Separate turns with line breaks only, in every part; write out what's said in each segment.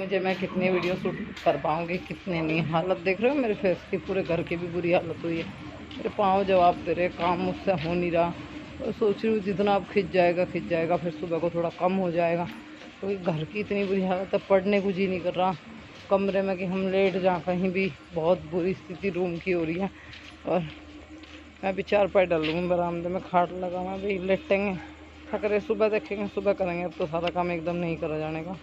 मुझे मैं कितने वीडियो शूट कर पाऊँगी कितने नहीं। हालत देख रहे हो मेरे फेस की, पूरे घर की भी बुरी हालत हुई है। मेरे पाँव जवाब दे रहे, काम मुझसे हो नहीं रहा। और सोच रही हूँ जितना अब खिंच जाएगा, फिर सुबह को थोड़ा कम हो जाएगा। क्योंकि घर की इतनी बुरी हालत है, पढ़ने को जी नहीं कर रहा कमरे में कि हम लेट जाएँ कहीं भी। बहुत बुरी स्थिति रूम की हो रही है। और मैं भी 4 पाई डाल लूँगी बरामदे में, खाट लगा मैं भी लेटेंगे, थक रहे, सुबह देखेंगे, सुबह करेंगे। अब तो सारा काम एकदम नहीं करा जाने का,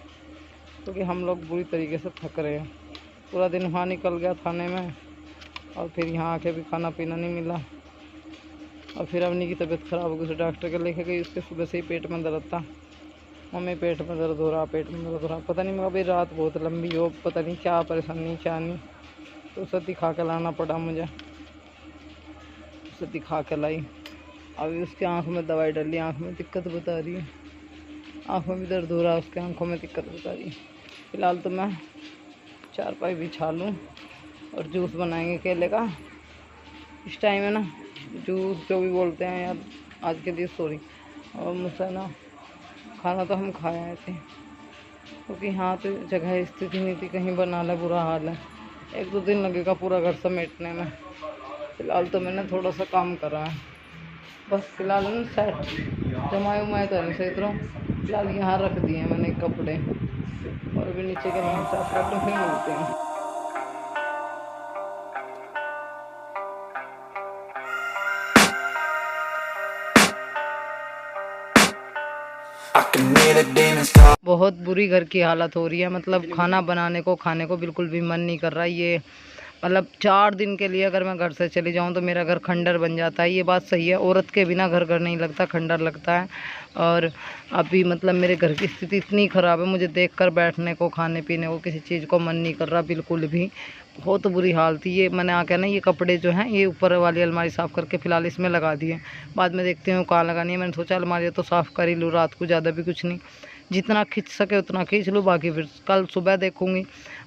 क्योंकि हम लोग बुरी तरीके से थक रहे हैं। पूरा दिन वहाँ निकल गया थाने में, और फिर यहाँ आके भी खाना पीना नहीं मिला। और फिर अवनी की तबीयत ख़राब हो गई, उसे डॉक्टर के लेके गई। उसके सुबह से ही पेट में दर्द था, मम्मी पेट में दर्द हो रहा, पेट में दर्द हो रहा। पता नहीं, मगर अभी रात बहुत लंबी हो, पता नहीं क्या परेशानी क्या नहीं। तो उसे दिखा के लाना पड़ा मुझे, उसे दिखा के लाई। अभी उसकी आँख में दवाई डाली, आँख में दिक्कत बता रही है, आँख में भी दर्द हो रहा है, उसकी आँखों में दिक्कत बता रही है। फ़िलहाल तो मैं 4 पाई बिछा लूँ और जूस बनाएंगे केले का। इस टाइम है ना, जूस जो भी बोलते हैं यार आज के दिन, सॉरी। और मुझसे ना खाना तो हम खाए आए थे, क्योंकि यहाँ तो जगह स्थिति नहीं थी कहीं बना ले, बुरा हाल है। 1-2 दिन लगेगा पूरा घर समेटने में। फ़िलहाल तो मैंने थोड़ा सा काम करा है बस। फ़िलहाल ना सेट जमाए उमाए तो नहीं सही तरह। फ़िलहाल यहाँ रख दिए हैं मैंने कपड़े, और अभी नीचे के रूम साफ कर फिर मिलते हैं। बहुत बुरी घर की हालत हो रही है, मतलब खाना बनाने को खाने को बिल्कुल भी मन नहीं कर रहा। ये मतलब 4 दिन के लिए अगर मैं घर से चली जाऊं तो मेरा घर खंडर बन जाता है। ये बात सही है, औरत के बिना घर नहीं लगता, खंडर लगता है। और अभी मतलब मेरे घर की स्थिति इतनी ख़राब है, मुझे देखकर बैठने को, खाने पीने को, किसी चीज़ को मन नहीं कर रहा बिल्कुल भी। बहुत बुरी हाल थी। ये मैंने आके ना ये कपड़े जो हैं ये ऊपर वाली अलमारी साफ़ करके फ़िलहाल इसमें लगा दिए। बाद में देखती हूँ कहाँ लगानी है। मैंने सोचा अलमारी तो साफ़ कर ही लूँ रात को, ज़्यादा भी कुछ नहीं, जितना खींच सके उतना खींच लूँ, बाकी फिर कल सुबह देखूँगी।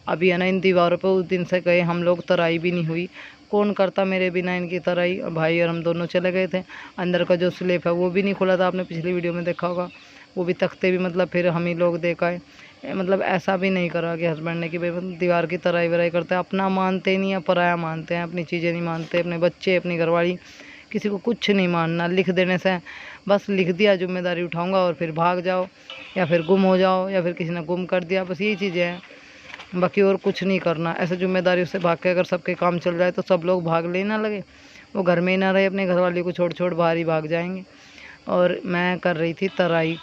अभी है ना इन दीवारों पे उस दिन से गए हम लोग, तराई भी नहीं हुई। कौन करता मेरे बिना इनकी तराई। भाई और हम दोनों चले गए थे। अंदर का जो स्लेब है वो भी नहीं खुला था, आपने पिछली वीडियो में देखा होगा। वो भी तख्ते भी मतलब फिर हम ही लोग देखा है। मतलब ऐसा भी नहीं करा कि हस्बैंड ने कि भाई दीवार की तराई वराई करते हैं। अपना मानते नहीं है, पराया मानते हैं, अपनी चीज़ें नहीं मानते, अपने बच्चे, अपनी घरवाली, किसी को कुछ नहीं मानना। लिख देने से बस लिख दिया जिम्मेदारी उठाऊंगा और फिर भाग जाओ, या फिर गुम हो जाओ, या फिर किसी ने गुम कर दिया, बस यही चीज़ें हैं, बाकी और कुछ नहीं करना। ऐसे जिम्मेदारी से भाग के अगर सबके काम चल जाए तो सब लोग भाग लेना लगे, वो घर में ही ना रहे, अपने घरवाली को छोड़ बाहर ही भाग जाएंगे। और मैं कर रही थी तराई,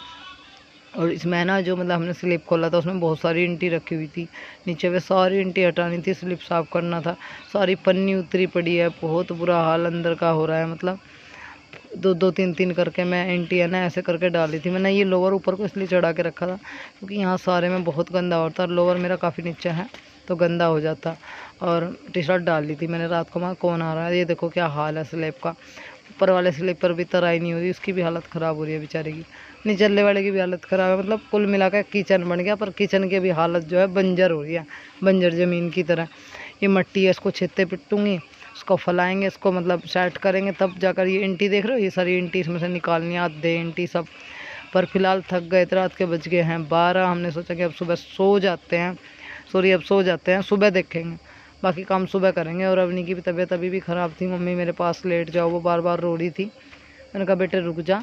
और इसमें ना जो मतलब हमने स्लिप खोला था उसमें बहुत सारी ईंटी रखी हुई थी, नीचे वे सारी ईंटी हटानी थी, स्लिप साफ़ करना था। सारी पन्नी उतरी पड़ी है, बहुत बुरा हाल अंदर का हो रहा है। मतलब 2-2, 3-3 करके मैं ईंटी है ना ऐसे करके डाली थी। मैंने ये लोअर ऊपर को इसलिए चढ़ा के रखा था क्योंकि यहाँ सारे में बहुत गंदा होता है, लोअर मेरा काफ़ी नीचे है तो गंदा हो जाता। और टी शर्ट डाल ली थी मैंने रात को, वहाँ कौन आ रहा है। ये देखो क्या हाल है स्लेब का, ऊपर वाले स्लेब पर भी तराई नहीं हो रही, उसकी भी हालत ख़राब हो रही है बेचारे की, निचले वाले की भी हालत ख़राब है। मतलब कुल मिलाकर किचन बन गया, पर किचन की भी हालत जो है बंजर हो रही है, बंजर ज़मीन की तरह। ये मट्टी है, इसको छेते पिटूँगी, इसको फैलाएंगे, इसको मतलब सेट करेंगे, तब जाकर ये ईंटी देख रहे हो, ये सारी ईंटी इसमें से निकालनी है, आधे ईंटी सब। पर फिलहाल थक गए, रात के बज गए हैं 12। हमने सोचा कि अब सुबह सो जाते हैं, अब सो जाते हैं, सुबह देखेंगे, बाकी काम सुबह करेंगे। और अवनी की भी तबीयत अभी भी ख़राब थी, मम्मी मेरे पास लेट जाओ, वो बार बार रो रही थी। मैंने कहा बेटे रुक जा,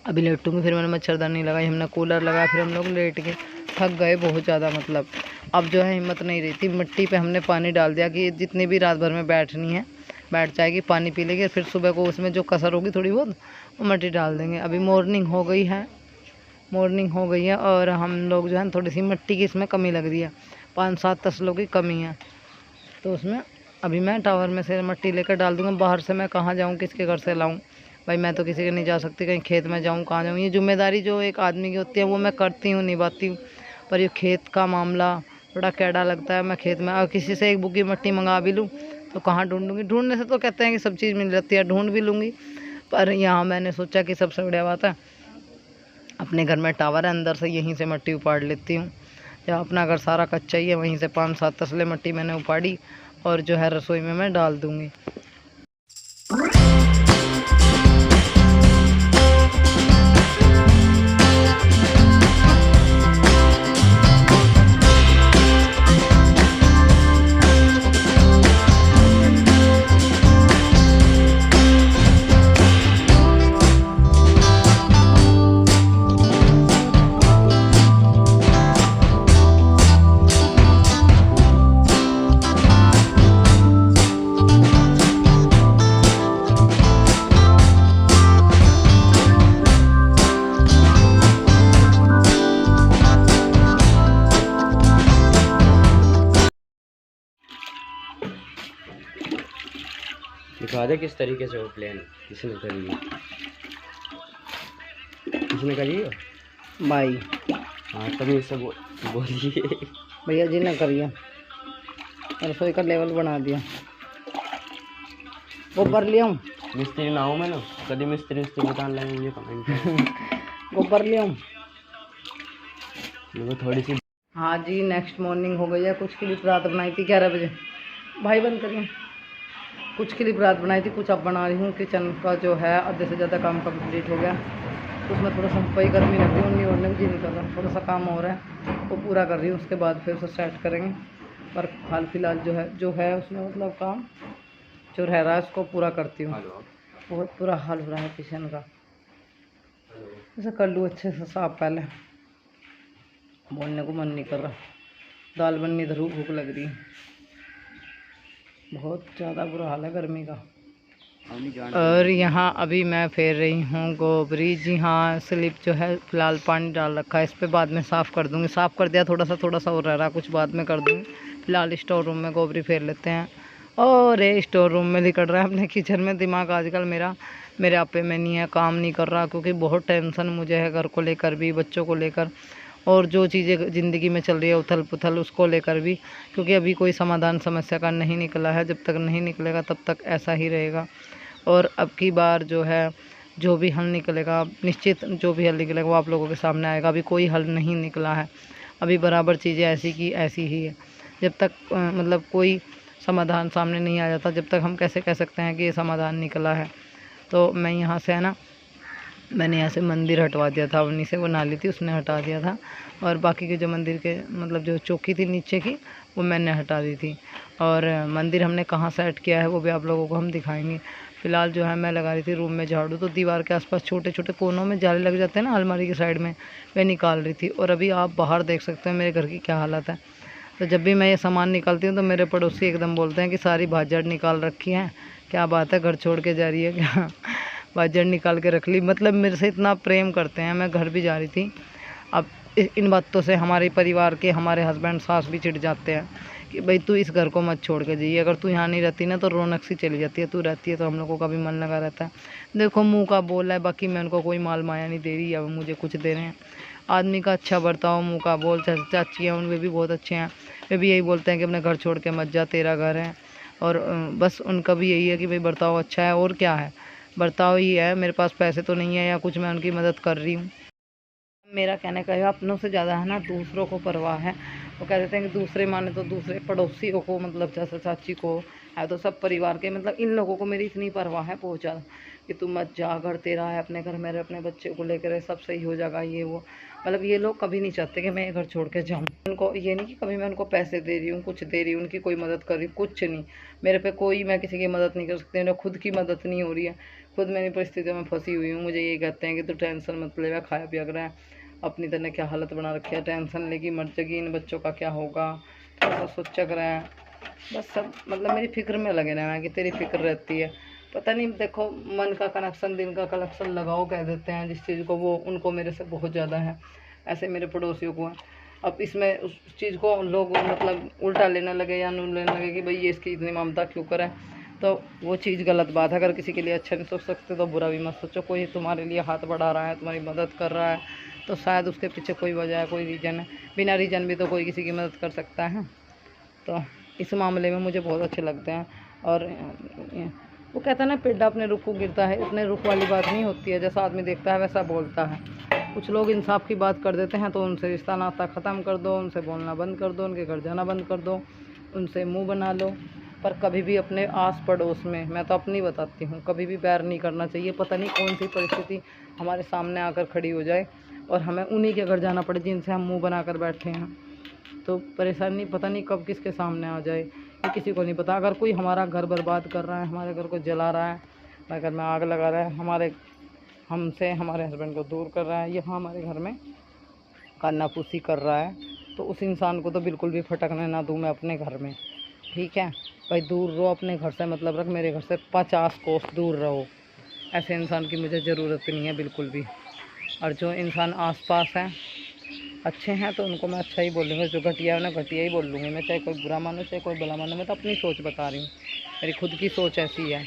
अभी लेटूँगी। फिर मैंने मच्छरदानी लगाई, हमने कूलर लगाया, फिर हम लोग लेट गए। थक गए बहुत ज़्यादा, मतलब अब जो है हिम्मत नहीं रही थी। मिट्टी पे हमने पानी डाल दिया कि जितनी भी रात भर में बैठनी है बैठ जाएगी, पानी पी लेगी, फिर सुबह को उसमें जो कसर होगी थोड़ी बहुत वो मिट्टी डाल देंगे। अभी मॉर्निंग हो गई है, और हम लोग जो है थोड़ी सी मिट्टी की इसमें कमी लग रही है, 5-7 तसलों की कमी है। तो उसमें अभी मैं टावर में से मिट्टी लेकर डाल दूँगा। बाहर से मैं कहाँ जाऊँ, किसके घर से लाऊँ भाई, मैं तो किसी के नहीं जा सकती, कहीं खेत में जाऊँ, कहाँ जाऊँ। ये जिम्मेदारी जो एक आदमी की होती है वो मैं करती हूँ, निभाती हूँ, पर ये खेत का मामला बड़ा कैड़ा लगता है। मैं खेत में और किसी से एक बुग्गी मिट्टी मंगा भी लूँ तो कहाँ ढूंढूंगी। ढूंढने से तो कहते हैं कि सब चीज़ मिल जाती है, ढूंढ भी लूँगी, पर यहाँ मैंने सोचा कि सबसे बढ़िया बात है अपने घर में टावर है, अंदर से यहीं से मिट्टी उपाड़ लेती हूँ। जहाँ अपना घर सारा कच्चा ही है, वहीं से 5-7 तसले मिट्टी मैंने उपाड़ी और जो है रसोई में मैं डाल दूँगी।
दिखा दे किस तरीके से वो प्लान किसने करी है, किसने करी है
भाई।
हाँ तभी उससे बोलिए
भैया जी ने करी है, रसोई का लेवल बना दिया। गोबर लिया हूँ,
मिस्त्री ना हूँ मैं ना, कभी मिस्त्री बता लगे मुझे कमेंट
गोबर लिया हूँ।
मुझे थोड़ी सी।
हाँ जी, नेक्स्ट मॉर्निंग हो गई है। कुछ क्लिप रात बनाई थी 11 बजे। भाई बंद करिए। कुछ क्लिप रात बनाई थी, कुछ अब बना रही हूँ। किचन का जो है आधे से ज़्यादा काम कंप्लीट हो गया। उसमें थोड़ा सा सफाई गर्मी लग रही है, उन्नी ओढ़ने में जी नहीं कर रहा। थोड़ा सा काम हो रहा है वो पूरा कर रही हूँ, उसके बाद फिर उसे स्टार्ट करेंगे। पर हाल फिलहाल जो है उसमें मतलब काम जो रह रहा है उसको पूरा करती हूँ। बहुत बुरा हाल हो रहा है किचन का। इसे कर लूँ अच्छे से साफ। पहले बोलने को मन नहीं कर रहा। दाल बननी इधर भूख लग रही है। बहुत ज़्यादा बुरा हाल है गर्मी का। और यहाँ अभी मैं फेर रही हूँ गोबरी। जी हाँ, स्लिप जो है फ़िलहाल पानी डाल रखा है, इस पर बाद में साफ़ कर दूँगी। साफ़ कर दिया, थोड़ा सा और रह रहा, कुछ बाद में कर दूँगी। फ़िलहाल स्टोर रूम में गोबरी फेर लेते हैं। और ये स्टोर रूम में निकल रहा है अपने किचन में। दिमाग आजकल मेरे आपे में नहीं है, काम नहीं कर रहा, क्योंकि बहुत टेंशन मुझे है घर को लेकर भी, बच्चों को लेकर, और जो चीज़ें ज़िंदगी में चल रही है उथल पुथल उसको लेकर भी। क्योंकि अभी कोई समाधान समस्या का नहीं निकला है। जब तक नहीं निकलेगा तब तक ऐसा ही रहेगा। और अब की बार जो है जो भी हल निकलेगा, निश्चित जो भी हल निकलेगा वो आप लोगों के सामने आएगा। अभी कोई हल नहीं निकला है, अभी बराबर चीज़ें ऐसी की ऐसी ही है। जब तक मतलब कोई समाधान सामने नहीं आ जाता, जब तक हम कैसे कह सकते हैं कि ये समाधान निकला है। तो मैं यहाँ से है ना, मैंने यहाँ से मंदिर हटवा दिया था, उन्हीं से वो नाली थी उसने हटा दिया था। और बाकी के जो मंदिर के मतलब जो चौकी थी नीचे की वो मैंने हटा दी थी। और मंदिर हमने कहाँ सेट किया है वो भी आप लोगों को हम दिखाएंगे। फ़िलहाल जो है मैं लगा रही थी रूम में झाड़ू, तो दीवार के आसपास छोटे छोटे कोनों में जाले लग जाते हैं ना अलमारी की साइड में, वह निकाल रही थी। और अभी आप बाहर देख सकते हैं मेरे घर की क्या हालत है। तो जब भी मैं ये सामान निकालती हूँ तो मेरे पड़ोसी एकदम बोलते हैं कि सारी भाजड़ निकाल रखी है, क्या बात है घर छोड़ के जा रही है क्या भाजड़ निकाल के रख ली। मतलब मेरे से इतना प्रेम करते हैं। मैं घर भी जा रही थी, अब इन बातों से हमारे परिवार के, हमारे हस्बैंड सास भी चिढ़ जाते हैं कि भाई तू इस घर को मत छोड़ के जाइए। अगर तू यहाँ नहीं रहती ना तो रौनक सी चली जाती है, तू रहती है तो हम लोगों का भी मन लगा रहता है। देखो मुंह का बोल है, बाकी मैं उनको कोई माल माया नहीं दे रही या मुझे कुछ दे रहे हैं। आदमी का अच्छा बर्ताव, मुंह का बोल, चाची हैं उनके भी बहुत अच्छे हैं, वे भी यही बोलते हैं कि अपने घर छोड़ के मत जा, तेरा घर है। और बस उनका भी यही है कि भाई बर्ताव अच्छा है, और क्या है, बर्ताव ही है। मेरे पास पैसे तो नहीं है या कुछ मैं उनकी मदद कर रही हूँ। मेरा कहने का है अपनों से ज़्यादा है ना दूसरों को परवाह है। वो कह देते हैं कि दूसरे माने तो दूसरे पड़ोसियों को, मतलब चाचा चाची को है तो सब परिवार के, मतलब इन लोगों को मेरी इतनी परवाह है बहुत ज़्यादा कि तू मत जा, घर तेरा है, अपने घर मेरे अपने बच्चे को लेकर सब सही हो जाएगा ये वो। मतलब ये लोग कभी नहीं चाहते कि मैं ये घर छोड़ के जाऊँ। उनको ये नहीं कि कभी मैं उनको पैसे दे रही हूँ, कुछ दे रही हूँ, उनकी कोई मदद कर रही हूँ, कुछ नहीं। मेरे पे कोई, मैं किसी की मदद नहीं कर सकती, मेरे खुद की मदद नहीं हो रही है। खुद मेरी परिस्थितियों में फंसी हुई हूँ। मुझे ये कहते हैं कि तू टेंशन मत ले, खाया पिया कर रहा है, अपनी तरह क्या हालत बना रखी है, टेंशन लेगी मर जाएगी, इन बच्चों का क्या होगा, थोड़ा सा सोचा कर रहे हैं। बस सब मतलब मेरी फ़िक्र में लगे रहना कि तेरी फ़िक्र रहती है। पता नहीं, देखो मन का कनेक्शन, दिल का कनेक्शन लगाओ कह देते हैं जिस चीज़ को, वो उनको मेरे से बहुत ज़्यादा है। ऐसे मेरे पड़ोसियों को है। अब इसमें उस चीज़ को लोग मतलब उल्टा लेने लगे या नून लेने लगे कि भाई ये इसकी इतनी ममता क्यों करे, तो वो चीज़ गलत बात है। अगर किसी के लिए अच्छा नहीं सोच सकते तो बुरा भी मत सोचो। कोई तुम्हारे लिए हाथ बढ़ा रहा है, तुम्हारी मदद कर रहा है, तो शायद उसके पीछे कोई वजह है, कोई रीज़न है। बिना रीज़न भी तो कोई किसी की मदद कर सकता है। तो इस मामले में मुझे बहुत अच्छे लगते हैं। और वो कहता है ना पेड्डा अपने रुख को गिरता है, इतने रुख वाली बात नहीं होती है। जैसा आदमी देखता है वैसा बोलता है। कुछ लोग इंसाफ की बात कर देते हैं तो उनसे रिश्ता नाता ख़त्म कर दो, उनसे बोलना बंद कर दो, उनके घर जाना बंद कर दो, उनसे मुँह बना लो। पर कभी भी अपने आस पड़ोस में, मैं तो अपनी बताती हूँ, कभी भी बैर नहीं करना चाहिए। पता नहीं कौन सी परिस्थिति हमारे सामने आकर खड़ी हो जाए और हमें उन्हीं के घर जाना पड़े जिनसे हम मुंह बनाकर बैठे हैं। तो परेशानी पता नहीं कब किसके सामने आ जाए, ये किसी को नहीं पता। अगर कोई हमारा घर बर्बाद कर रहा है, हमारे घर को जला रहा है, हमारे घर में आग लगा रहा है, हमसे हमारे हस्बैंड को दूर कर रहा है, यहाँ हमारे घर में कानाफूसी कर रहा है, तो उस इंसान को तो बिल्कुल भी फटकने ना दूँ मैं अपने घर में। ठीक है भाई, दूर रहो अपने घर से, मतलब रख, मेरे घर से 50 कोस दूर रहो। ऐसे इंसान की मुझे ज़रूरत नहीं है बिल्कुल भी। और जो इंसान आसपास हैं अच्छे हैं तो उनको मैं अच्छा ही बोलूँगी, जो घटिया है उन्हें घटिया ही बोल लूँगी मैं, चाहे कोई बुरा मानो चाहे कोई भला मानो। मैं तो अपनी सोच बता रही हूँ, मेरी खुद की सोच ऐसी है।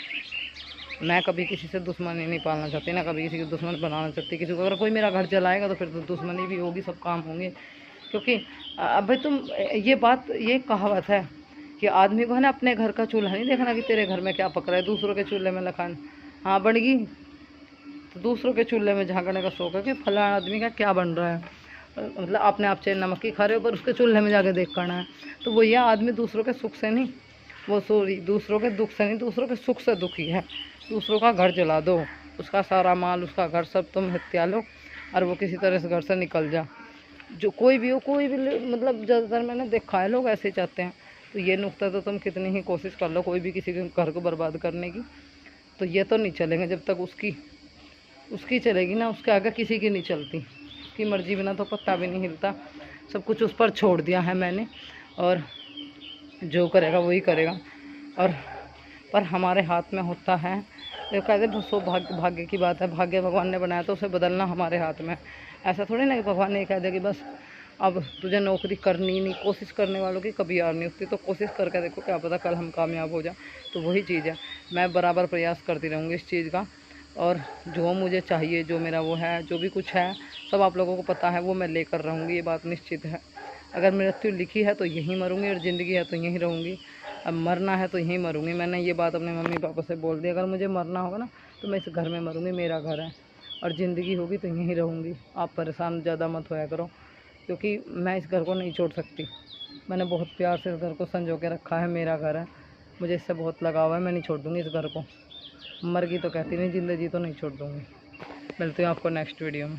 मैं कभी किसी से दुश्मनी नहीं पालना चाहती, ना कभी किसी को दुश्मन बनाना चाहती। किसी को अगर कोई मेरा घर जलाएगा तो फिर तो दुश्मनी भी होगी, सब काम होंगे। क्योंकि अब भाई तुम, ये कहावत है कि आदमी को है ना अपने घर का चूल्हा नहीं देखना कि तेरे घर में क्या पक रहा है, दूसरों के चूल्हे में लखान। हाँ बढ़ गई तो दूसरों के चूल्हे में झांकने का शौक है कि फलाना आदमी का क्या बन रहा है, मतलब अपने आप चाहे नमक ही खा रहे हो पर उसके चूल्हे में जाके देख करना है। तो वो यह आदमी दूसरों के सुख से नहीं, वो सॉरी दूसरों के दुख से नहीं, दूसरों के सुख से दुखी है। दूसरों का घर जला दो, उसका सारा माल, उसका घर सब तुम हत्या लो और वो किसी तरह से घर से निकल जा। जो कोई भी हो, कोई भी मतलब ज़्यादातर मैंने देखा है लोग ऐसे चाहते हैं। तो ये नुक्ता तो तुम कितनी ही कोशिश कर लो कोई भी किसी के घर को बर्बाद करने की, तो ये तो नहीं चलेंगे जब तक उसकी चलेगी ना, उसके आगे किसी की नहीं चलती। उसकी मर्जी बिना तो पत्ता भी नहीं हिलता। सब कुछ उस पर छोड़ दिया है मैंने, और जो करेगा वही करेगा। और पर हमारे हाथ में होता है, जो कहते हैं सो भाग्य की बात है, भाग्य भगवान ने बनाया तो उसे बदलना हमारे हाथ में। ऐसा थोड़ी ना कि भगवान ने कह दिया कि बस अब तुझे नौकरी करनी नहीं। कोशिश करने वालों की कभी हार नहीं होती, तो कोशिश करके देखो, क्या पता कल हम कामयाब हो जाए। तो वही चीज़ है, मैं बराबर प्रयास करती रहूँगी इस चीज़ का, और जो मुझे चाहिए, जो मेरा वो है, जो भी कुछ है सब आप लोगों को पता है, वो मैं लेकर रहूँगी, ये बात निश्चित है। अगर मृत्यु लिखी है तो यहीं मरूँगी, और ज़िंदगी है तो यहीं रहूँगी। अब मरना है तो यहीं मरूँगी। मैंने ये बात अपने मम्मी पापा से बोल दी, अगर मुझे मरना होगा ना तो मैं इस घर में मरूँगी, मेरा घर है, और ज़िंदगी होगी तो यहीं रहूँगी। आप परेशान ज़्यादा मत होया करो, क्योंकि मैं इस घर को नहीं छोड़ सकती। मैंने बहुत प्यार से इस घर को संजो के रखा है, मेरा घर है, मुझे इससे बहुत लगाव है। मैं नहीं छोड़ दूँगी इस घर को, मर गई तो कहती नहीं, जिंदगी तो नहीं छोड़ दूँगी। मिलती हूँ आपको नेक्स्ट वीडियो में।